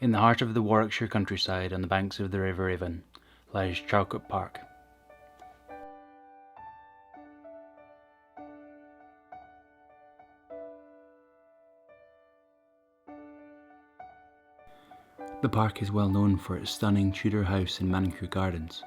In the heart of the Warwickshire countryside, on the banks of the River Avon, lies Charlecote Park. The park is well known for its stunning Tudor house and manicure gardens.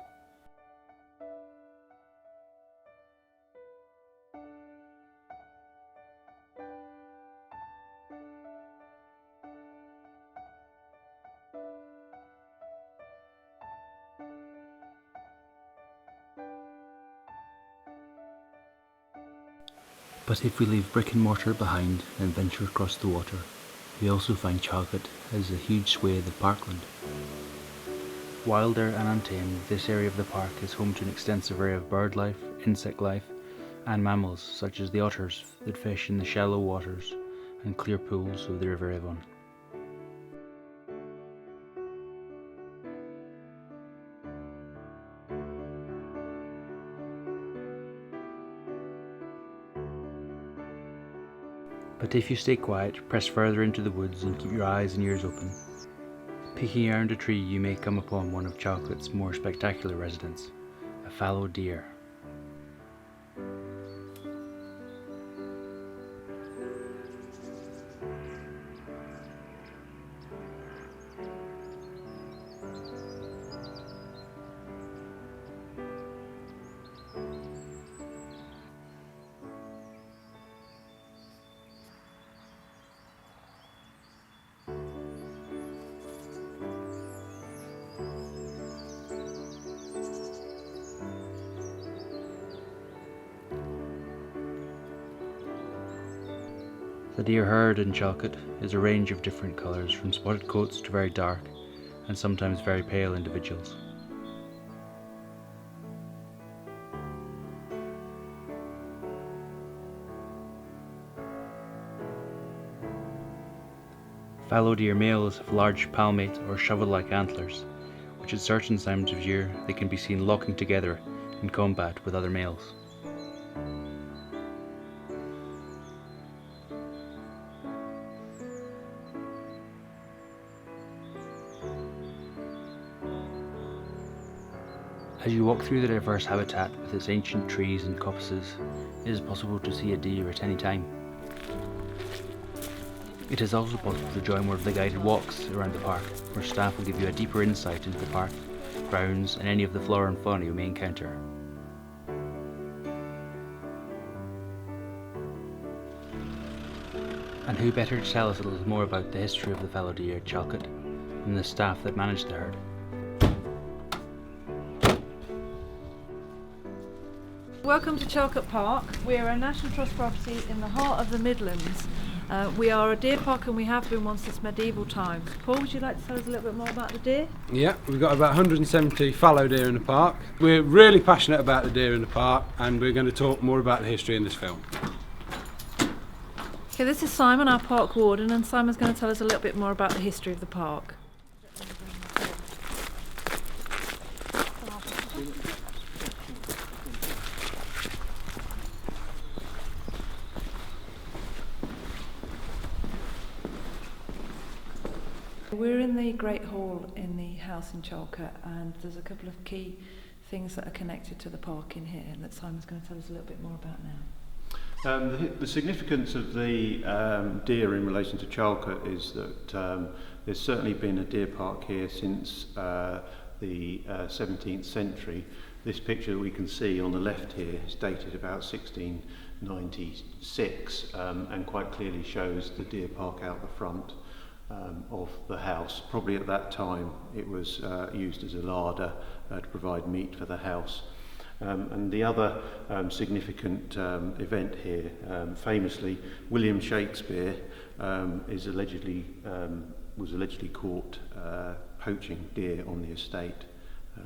But if we leave brick and mortar behind and venture across the water, we also find Charlecote as a huge swathe of parkland. Wilder and untamed, this area of the park is home to an extensive array of bird life, insect life, and mammals such as the otters that fish in the shallow waters and clear pools of the River Avon. But if you stay quiet, press further into the woods and keep your eyes and ears open, peeking around a tree you may come upon one of Charlecote's more spectacular residents, a fallow deer. The deer herd in Charlecote is a range of different colours, from spotted coats to very dark and sometimes very pale individuals. Fallow deer males have large palmate or shovel-like antlers, which at certain times of year they can be seen locking together in combat with other males. As you walk through the diverse habitat with its ancient trees and coppices, it is possible to see a deer at any time. It is also possible to join one of the guided walks around the park, where staff will give you a deeper insight into the park, grounds, and any of the flora and fauna you may encounter. And who better to tell us a little more about the history of the fallow deer at Charlecote than the staff that manage the herd? Welcome to Charlecote Park. We're a National Trust property in the heart of the Midlands. We are a deer park and we have been one since medieval times. Paul, would you like to tell us a little bit more about the deer? Yeah, we've got about 170 fallow deer in the park. We're really passionate about the deer in the park and we're going to talk more about the history in this film. Okay, this is Simon, our park warden, and Simon's going to tell us a little bit more about the history of the park. We're in the Great Hall in the house in Charlecote, and there's a couple of key things that are connected to the park in here that Simon's going to tell us a little bit more about now. The significance of the deer in relation to Charlecote is that there's certainly been a deer park here since the 17th century. This picture that we can see on the left here is dated about 1696 and quite clearly shows the deer park out the front of the house. Probably at that time it was used as a larder to provide meat for the house. And the other significant event here, famously William Shakespeare was allegedly caught poaching deer on the estate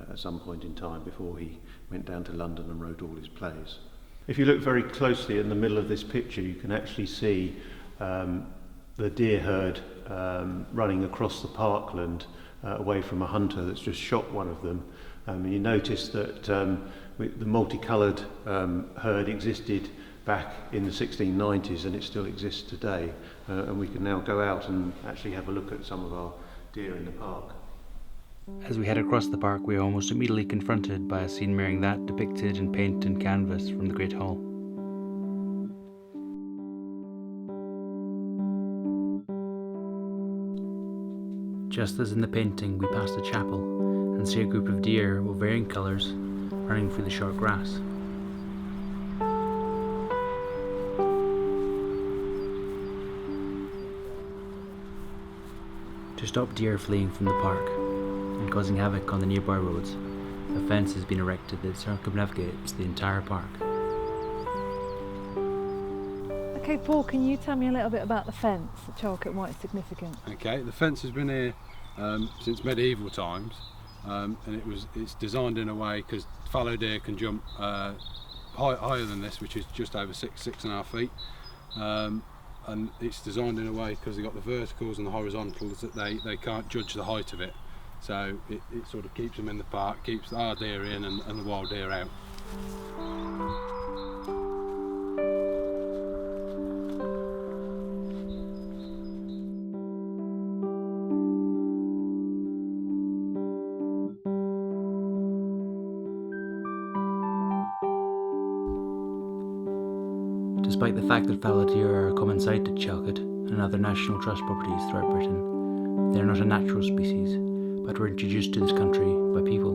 at some point in time before he went down to London and wrote all his plays. If you look very closely in the middle of this picture, you can actually see the deer herd running across the parkland away from a hunter that's just shot one of them. And you notice that the multicoloured herd existed back in the 1690s and it still exists today. And we can now go out and actually have a look at some of our deer in the park. As we head across the park, we are almost immediately confronted by a scene mirroring that depicted in paint and canvas from the Great Hall. Just as in the painting, we pass the chapel and see a group of deer of varying colours running through the short grass. To stop deer fleeing from the park and causing havoc on the nearby roads, a fence has been erected that circumnavigates the entire park. Okay, Paul, can you tell me a little bit about the fence at Charlecote and why it's significant? Okay, the fence has been here since medieval times, and it's designed in a way because fallow deer can jump higher than this, which is just over 6.5 feet. And it's designed in a way because they've got the verticals and the horizontals that they can't judge the height of it. So it sort of keeps them in the park, keeps our deer in and the wild deer out. Despite the fact that fallow deer are a common sight at Charlecote and other National Trust properties throughout Britain, they are not a natural species, but were introduced to this country by people.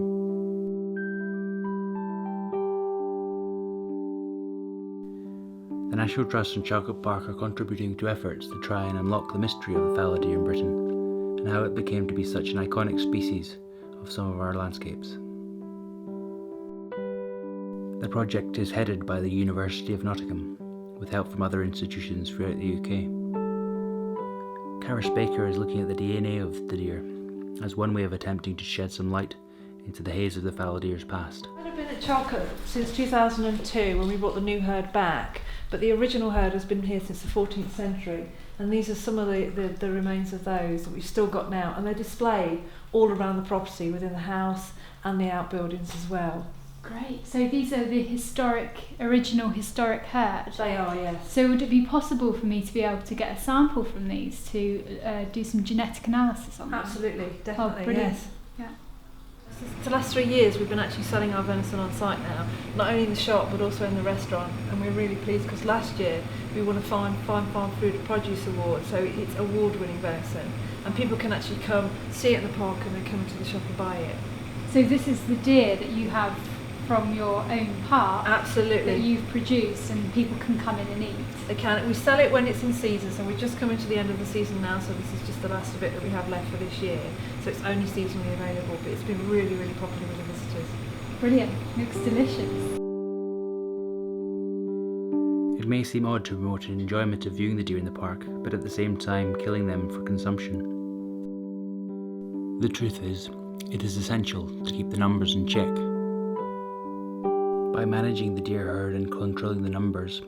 The National Trust and Charlecote Park are contributing to efforts to try and unlock the mystery of the fallow deer in Britain and how it became to be such an iconic species of some of our landscapes. The project is headed by the University of Nottingham, with help from other institutions throughout the UK. Karis Baker is looking at the DNA of the deer as one way of attempting to shed some light into the haze of the fallow deer's past. I've been at Charlecote since 2002 when we brought the new herd back, but the original herd has been here since the 14th century, and these are some of the remains of those that we've still got now, and they're displayed all around the property, within the house and the outbuildings as well. Great. So these are the original historic herd? They are, yes. So would it be possible for me to be able to get a sample from these to do some genetic analysis on them? Absolutely, definitely, brilliant. yes. Yeah. For the last 3 years we've been actually selling our venison on site now, not only in the shop but also in the restaurant, and we're really pleased because last year we won a Fine Farm Food and Produce Award, so it's award-winning venison, and people can actually come see it in the park and then come into the shop and buy it. So this is the deer that you have from your own park? Absolutely. That you've produced and people can come in and eat? They can. We sell it when it's in season, so we've just come into the end of the season now, so this is just the last of it that we have left for this year, so it's only seasonally available, but it's been really, really popular with the visitors. Brilliant. Looks delicious. It may seem odd to promote an enjoyment of viewing the deer in the park, but at the same time killing them for consumption. The truth is, it is essential to keep the numbers in check. By managing the deer herd and controlling the numbers,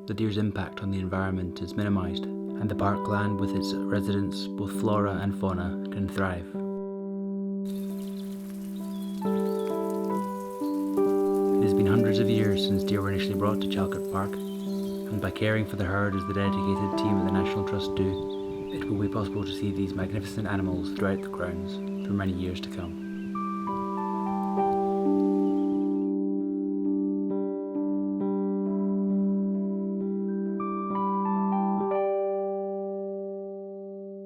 the deer's impact on the environment is minimised, and the parkland with its residents, both flora and fauna, can thrive. It has been hundreds of years since deer were initially brought to Charlecote Park, and by caring for the herd as the dedicated team of the National Trust do, it will be possible to see these magnificent animals throughout the grounds for many years to come.